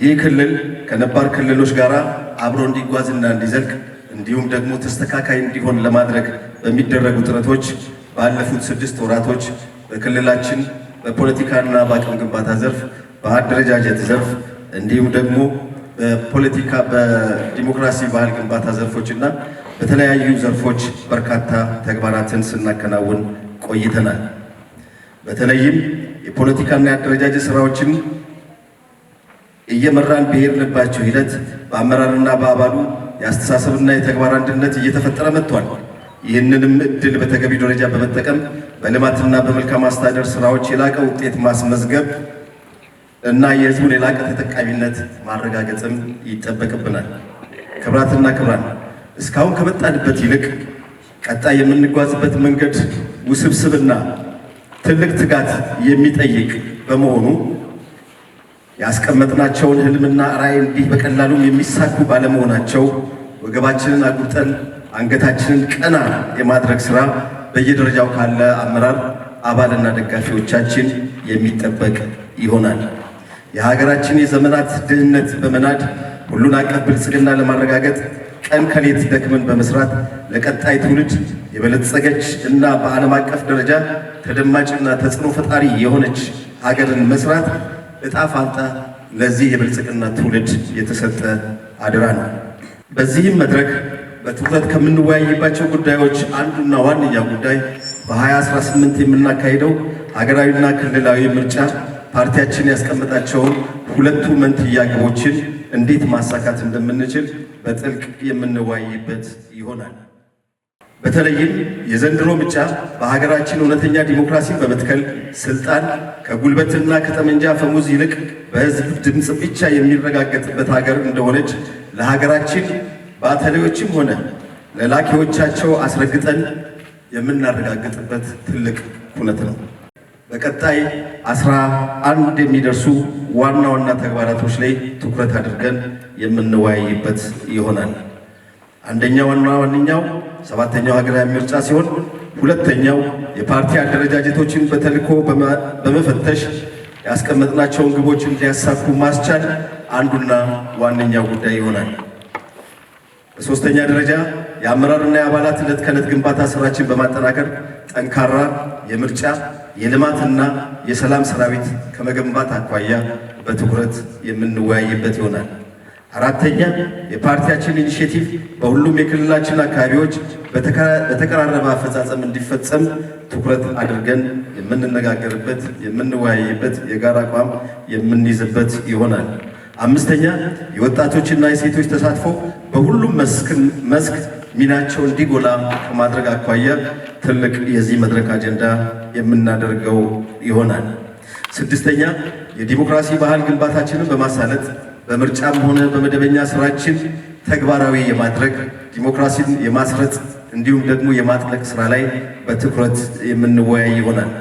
ይህ ክልል ከነባር ክልሎች ጋር አብሮ እንዲጓዝና እንዲዘልቅ እንዲሁም ደግሞ ተስተካካይ እንዲሆን ለማድረግ በሚደረጉ ጥረቶች ባለፉት 6 ወራቶች በክልላችን በፖለቲካና በአቅም ግንባታ ዘርፍ፣ በአደረጃጀት ዘርፍ እንዲሁም ደግሞ በፖለቲካ በዲሞክራሲ ባህል ግንባታ ዘርፎችና በተለያዩ ዘርፎች በርካታ ተግባራትን ስናከናውን ቆይተናል። በተለይም የፖለቲካና የአደረጃጀት ስራዎችን እየመራን በሄድንባቸው ሂደት በአመራርና በአባሉ የአስተሳሰብና የተግባር አንድነት እየተፈጠረ መጥቷል። ይህንንም እድል በተገቢ ደረጃ በመጠቀም በልማትና በመልካም አስተዳደር ስራዎች የላቀ ውጤት ማስመዝገብ እና የህዝቡን የላቀ ተጠቃሚነት ማረጋገጥም ይጠበቅብናል። ክብራትና ክብራን፣ እስካሁን ከመጣንበት ይልቅ ቀጣይ የምንጓዝበት መንገድ ውስብስብና ትልቅ ትጋት የሚጠይቅ በመሆኑ ያስቀመጥናቸውን ህልምና ራዕይ እንዲህ በቀላሉም የሚሳኩ ባለመሆናቸው ወገባችንን አጉጠን አንገታችንን ቀና የማድረግ ስራ በየደረጃው ካለ አመራር አባልና ደጋፊዎቻችን የሚጠበቅ ይሆናል። የሀገራችን የዘመናት ድህነት በመናድ ሁሉን አቀፍ ብልጽግና ለማረጋገጥ ቀን ከሌት ደክመን በመስራት ለቀጣይ ትውልድ የበለጸገች እና በዓለም አቀፍ ደረጃ ተደማጭና ተጽዕኖ ፈጣሪ የሆነች ሀገርን መስራት እጣ ፋንታ ለዚህ የብልጽግና ትውልድ የተሰጠ አደራ ነው። በዚህም መድረክ በትኩረት ከምንወያይባቸው ጉዳዮች አንዱና ዋነኛው ጉዳይ በ2018 የምናካሄደው ሀገራዊና ክልላዊ ምርጫ ፓርቲያችን ያስቀመጣቸውን 2 መንትያ ግቦችን እንዴት ማሳካት እንደምንችል በጥልቅ የምንወያይበት ይሆናል። በተለይም የዘንድሮ ምርጫ በሀገራችን እውነተኛ ዲሞክራሲን በመትከል ስልጣን ከጉልበትና ከጠመንጃ አፈሙዝ ይልቅ በህዝብ ድምፅ ብቻ የሚረጋገጥበት ሀገር እንደሆነች ለሀገራችን ባተሌዎችም ሆነ ለላኪዎቻቸው አስረግጠን የምናረጋግጥበት ትልቅ ኩነት ነው። በቀጣይ 11 የሚደርሱ ዋና ዋና ተግባራቶች ላይ ትኩረት አድርገን የምንወያይበት ይሆናል። አንደኛውና ዋነኛው 7ኛው ሀገራዊ ምርጫ ሲሆን፣ ሁለተኛው የፓርቲ አደረጃጀቶችን በተልዕኮ በመፈተሽ ያስቀመጥናቸውን ግቦች እንዲያሳኩ ማስቻል አንዱና ዋነኛው ጉዳይ ይሆናል። በሶስተኛ ደረጃ የአመራርና የአባላት ዕለት ከዕለት ግንባታ ስራችን በማጠናከር ጠንካራ የምርጫ የልማትና የሰላም ሰራዊት ከመገንባት አኳያ በትኩረት የምንወያይበት ይሆናል። አራተኛ የፓርቲያችን ኢኒሼቲቭ በሁሉም የክልላችን አካባቢዎች በተቀራረበ አፈጻጸም እንዲፈጸም ትኩረት አድርገን የምንነጋገርበት የምንወያይበት የጋራ አቋም የምንይዝበት ይሆናል። አምስተኛ የወጣቶችና የሴቶች ተሳትፎ በሁሉም መስክ ሚናቸው እንዲጎላ ከማድረግ አኳያ ትልቅ የዚህ መድረክ አጀንዳ የምናደርገው ይሆናል። ስድስተኛ የዲሞክራሲ ባህል ግንባታችንን በማሳለጥ በምርጫም ሆነ በመደበኛ ስራችን ተግባራዊ የማድረግ ዲሞክራሲን የማስረጽ እንዲሁም ደግሞ የማጥለቅ ስራ ላይ በትኩረት የምንወያይ ይሆናል።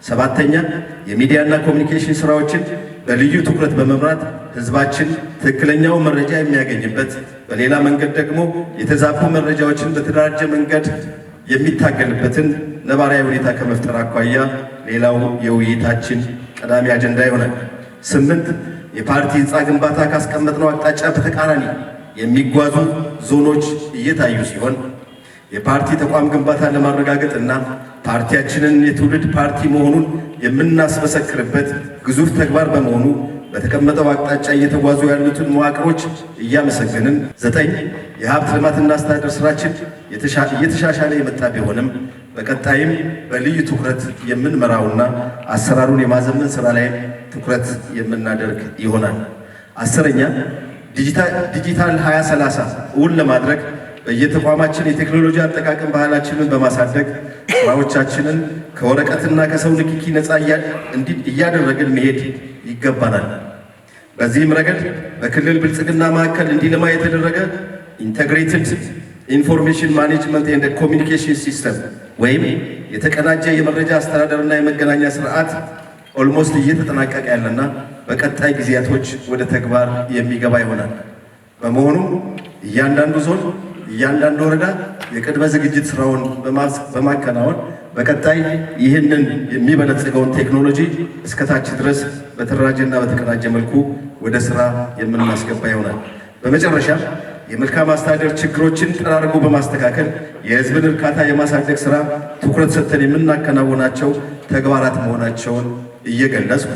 ሰባተኛ የሚዲያና ኮሚኒኬሽን ስራዎችን በልዩ ትኩረት በመምራት ህዝባችን ትክክለኛው መረጃ የሚያገኝበት፣ በሌላ መንገድ ደግሞ የተዛቡ መረጃዎችን በተደራጀ መንገድ የሚታገልበትን ነባራዊ ሁኔታ ከመፍጠር አኳያ ሌላው የውይይታችን ቀዳሚ አጀንዳ ይሆናል። 8 የፓርቲ ህንፃ ግንባታ ካስቀመጥነው አቅጣጫ በተቃራኒ የሚጓዙ ዞኖች እየታዩ ሲሆን የፓርቲ ተቋም ግንባታ ለማረጋገጥ እና ፓርቲያችንን የትውልድ ፓርቲ መሆኑን የምናስመሰክርበት ግዙፍ ተግባር በመሆኑ በተቀመጠው አቅጣጫ እየተጓዙ ያሉትን መዋቅሮች እያመሰገንን፣ 9 የሀብት ልማትና አስተዳደር ስራችን እየተሻሻለ የመጣ ቢሆንም በቀጣይም በልዩ ትኩረት የምንመራውና አሰራሩን የማዘመን ስራ ላይ ትኩረት የምናደርግ ይሆናል። 10ኛ ዲጂታል 2030 እውን ለማድረግ በየተቋማችን የቴክኖሎጂ አጠቃቀም ባህላችንን በማሳደግ ስራዎቻችንን ከወረቀትና ከሰው ንክኪ ነፃ እያደረግን መሄድ ይገባናል። በዚህም ረገድ በክልል ብልጽግና ማዕከል እንዲለማ የተደረገ ኢንተግሬትድ ኢንፎርሜሽን ማኔጅመንት ኤንድ ኮሚኒኬሽን ሲስተም ወይም የተቀናጀ የመረጃ አስተዳደርና የመገናኛ ስርዓት ኦልሞስት እየተጠናቀቀ ያለና በቀጣይ ጊዜያቶች ወደ ተግባር የሚገባ ይሆናል። በመሆኑም እያንዳንዱ ዞን እያንዳንዱ ወረዳ የቅድመ ዝግጅት ስራውን በማከናወን በቀጣይ ይህንን የሚበለጽገውን ቴክኖሎጂ እስከታች ድረስ በተደራጀና በተቀናጀ መልኩ ወደ ስራ የምናስገባ ይሆናል። በመጨረሻ የመልካም አስተዳደር ችግሮችን ጠራርጎ በማስተካከል የህዝብን እርካታ የማሳደግ ስራ ትኩረት ሰጥተን የምናከናውናቸው ተግባራት መሆናቸውን እየገለጽኩ